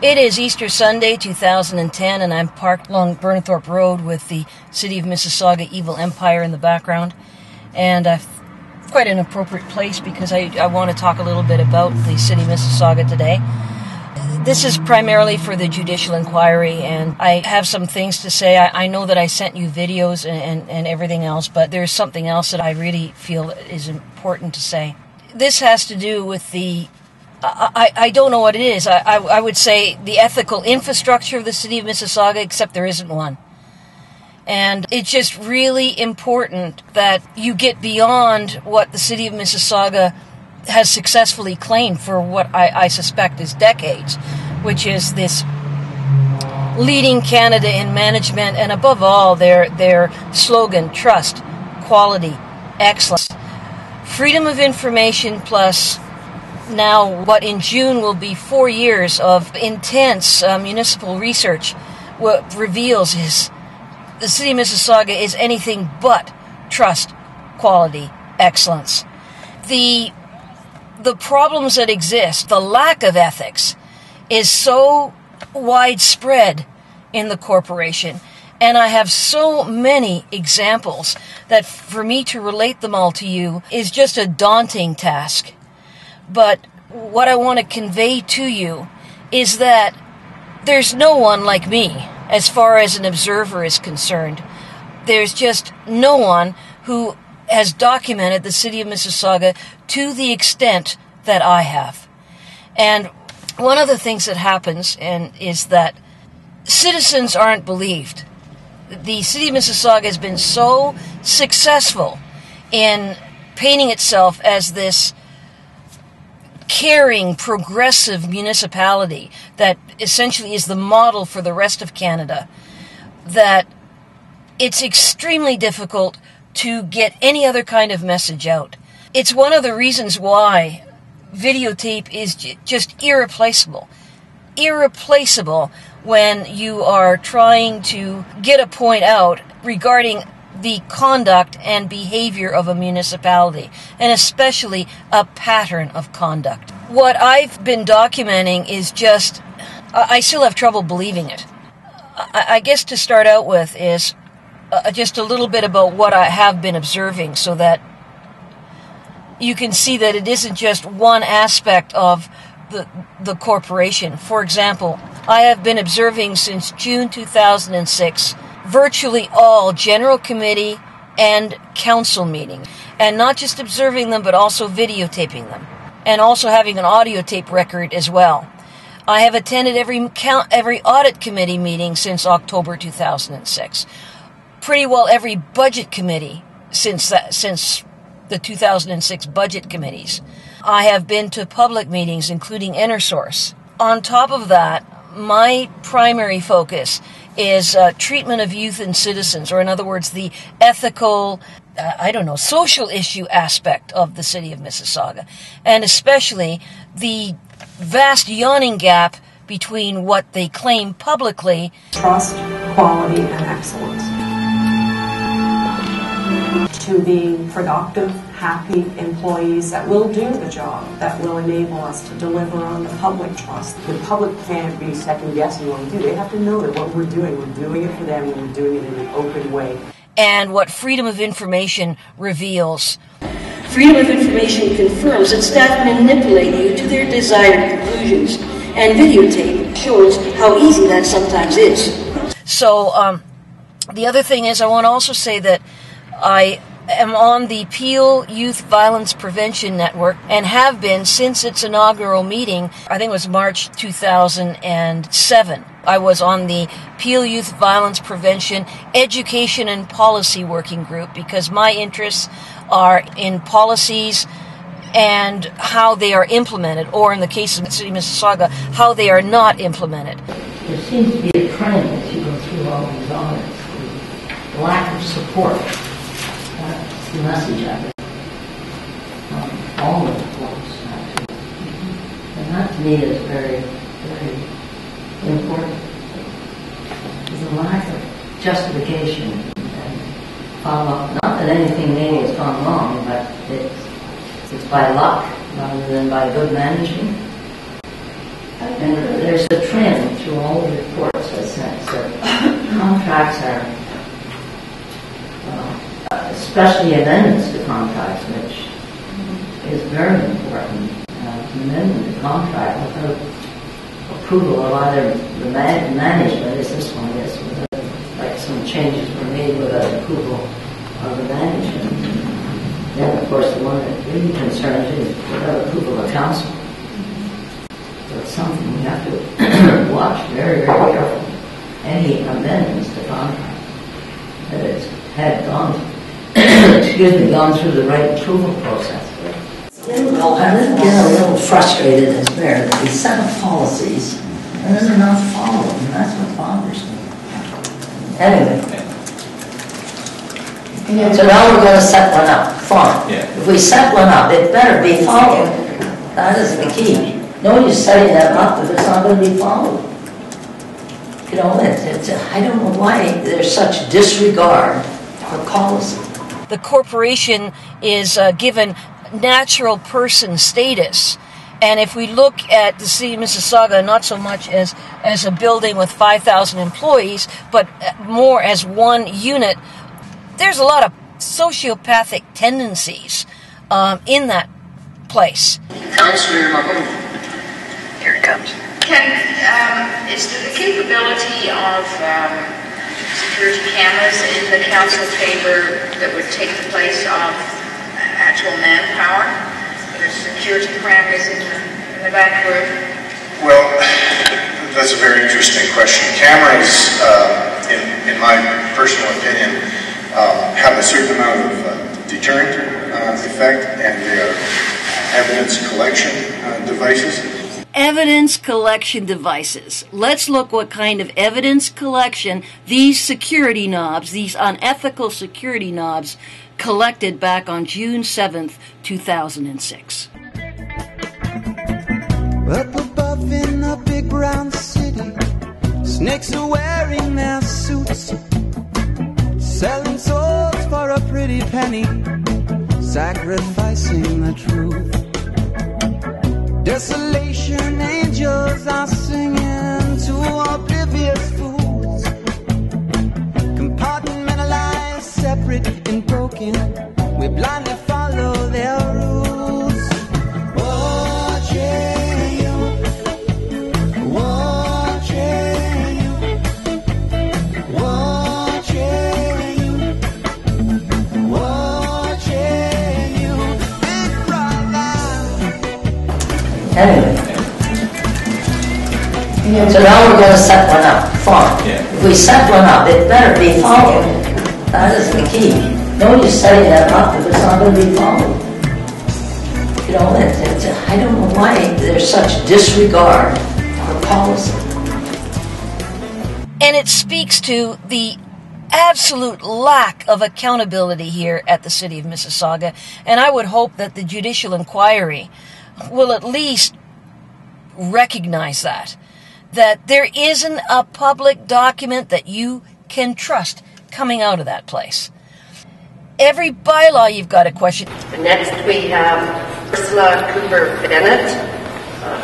It is Easter Sunday, 2010, and I'm parked along Burnthorpe Road with the City of Mississauga Evil Empire in the background. And quite an appropriate place because I want to talk a little bit about the City of Mississauga today. This is primarily for the judicial inquiry, and I have some things to say. I know that I sent you videos and everything else, but there's something else that I really feel is important to say. This has to do with the I don't know what it is. I would say the ethical infrastructure of the City of Mississauga, except there isn't one. And it's just really important that you get beyond what the City of Mississauga has successfully claimed for what I suspect is decades, which is this leading Canada in management, and above all, their slogan, trust, quality, excellence. Freedom of information plus now what in June will be 4 years of intense municipal research. What reveals is the City of Mississauga is anything but trust, quality, excellence. The problems that exist, the lack of ethics, is so widespread in the corporation, and I have so many examples that for me to relate them all to you is just a daunting task. But what I want to convey to you is that there's no one like me as far as an observer is concerned. There's just no one who has documented the City of Mississauga to the extent that I have. And one of the things that happens is that citizens aren't believed. The City of Mississauga has been so successful in painting itself as this caring, progressive municipality that essentially is the model for the rest of Canada, that it's extremely difficult to get any other kind of message out. It's one of the reasons why videotape is just irreplaceable. Irreplaceable when you are trying to get a point out regarding the conduct and behavior of a municipality, and especially a pattern of conduct. What I've been documenting is just, I still have trouble believing it. I guess to start out with is just a little bit about what I have been observing so that you can see that it isn't just one aspect of the corporation. For example, I have been observing since June 2006 virtually all general committee and council meetings, and not just observing them but also videotaping them, and also having an audiotape record as well. I have attended every audit committee meeting since October 2006, pretty well every budget committee since the 2006 budget committees. I have been to public meetings, including Enersource. On top of that, my primary focus is treatment of youth and citizens, or in other words, the ethical, social issue aspect of the City of Mississauga, and especially the vast yawning gap between what they claim publicly. Trust, quality, and excellence. To being productive, happy employees that will do the job, that will enable us to deliver on the public trust. The public can't be second-guessing what we do. They have to know that what we're doing it for them, and we're doing it in an open way. And what freedom of information reveals. Freedom of information confirms that staff manipulate you to their desired conclusions, and videotape shows how easy that sometimes is. So, the other thing is, I want to also say that I am on the Peel Youth Violence Prevention Network and have been since its inaugural meeting. I think it was March 2007. I was on the Peel Youth Violence Prevention Education and Policy Working Group because my interests are in policies and how they are implemented, or in the case of the City of Mississauga, how they are not implemented. There seems to be a trend as you go through all these audits, the lack of support. That's the message of it. All of the folks, actually. And that to me is very, very important. There's a lack of justification and follow-up. Not that anything maybe has gone wrong, but it's by luck rather than by good management. And there's a trend through all the reports I sent. So contracts are, especially amendments to contracts, which is very important. Amendment to contract without approval of either the management, as this one is, like some changes were made without approval of the management. Then, of course, the one that really concerns you is without approval of council. So it's something we have to watch very, very carefully. Any amendments to contract that it's had gone through the right approval process. Well, I get a little frustrated as mayor that we set up policies and then they're not followed, and that's what bothers me. Anyway. So now we're going to set one up. Fine. Yeah. If we set one up, it better be followed. That is the key. No use setting that up if it's not going to be followed. You know, I don't know why there's such disregard for policy. The corporation is given natural person status. And if we look at the City of Mississauga, not so much as a building with 5,000 employees, but more as one unit, there's a lot of sociopathic tendencies in that place. Councillor Mahoney. Here it comes. Is there the capability of security cameras in the council chamber that would take the place of actual manpower? There's security cameras in the back room. Well, that's a very interesting question. Cameras, in my personal opinion, have a certain amount of deterrent effect, and they are evidence collection devices. Evidence collection devices. Let's look what kind of evidence collection these security knobs, these unethical security knobs, collected back on June 7th, 2006. Up above in a big brown city, snakes are wearing their suits, selling souls for a pretty penny, sacrificing the truth. Desolation angels are singing to oblivious fools, compartmentalized, separate and broken, we blindly follow their rules. Watching you, watching you, watching you, watching you, big brother. Anyway. So now we're going to set one up. Fine. If we set one up, it better be followed. That is the key. No use setting that up if it's not going to be followed. You know, I don't know why there's such disregard for policy. And it speaks to the absolute lack of accountability here at the City of Mississauga. And I would hope that the judicial inquiry will at least recognize that there isn't a public document that you can trust coming out of that place. Every bylaw you've got to question. Next we have Ursula Cooper-Bennett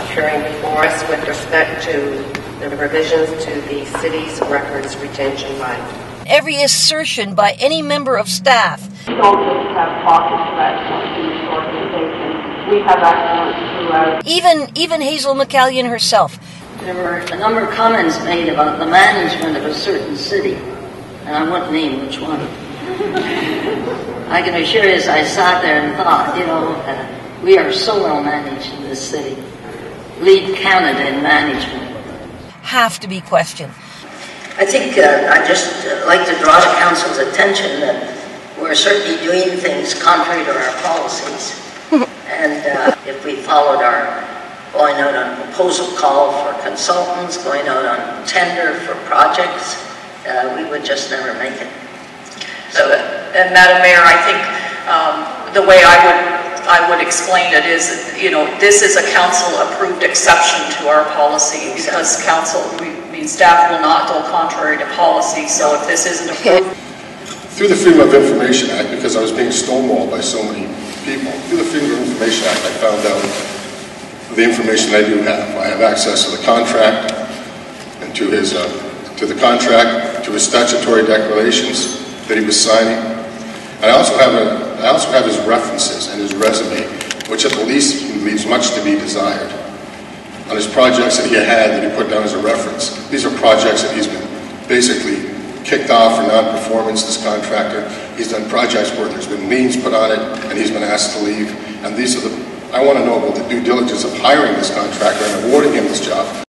appearing before us with respect to the revisions to the city's records retention bylaw. Every assertion by any member of staff. We don't just have pockets of excellence in this organization. We have excellence throughout. Even Hazel McCallion herself. There were a number of comments made about the management of a certain city, and I won't name which one. I can assure you, as I sat there and thought, we are so well managed in this city. Lead Canada in management. Have to be questioned. I think I'd just like to draw the council's attention that we're certainly doing things contrary to our policies. And if we followed our going out on proposal call for consultants, going out on tender for projects, we would just never make it. So, and Madam Mayor, I think the way I would explain it is, this is a council-approved exception to our policy because staff will not go contrary to policy. So if this isn't approved. Through the Freedom of Information Act, because I was being stonewalled by so many people, through the Freedom of Information Act, I found out the information I do have. I have access to the contract. to the contract, to his statutory declarations that he was signing. And I also have his references and his resume, which at the least leaves much to be desired. On his projects that he had that he put down as a reference, these are projects that he's been basically kicked off for non-performance, this contractor. He's done projects where there's been liens put on it and he's been asked to leave. And these are I want to know about the due diligence of hiring this contractor and awarding him this job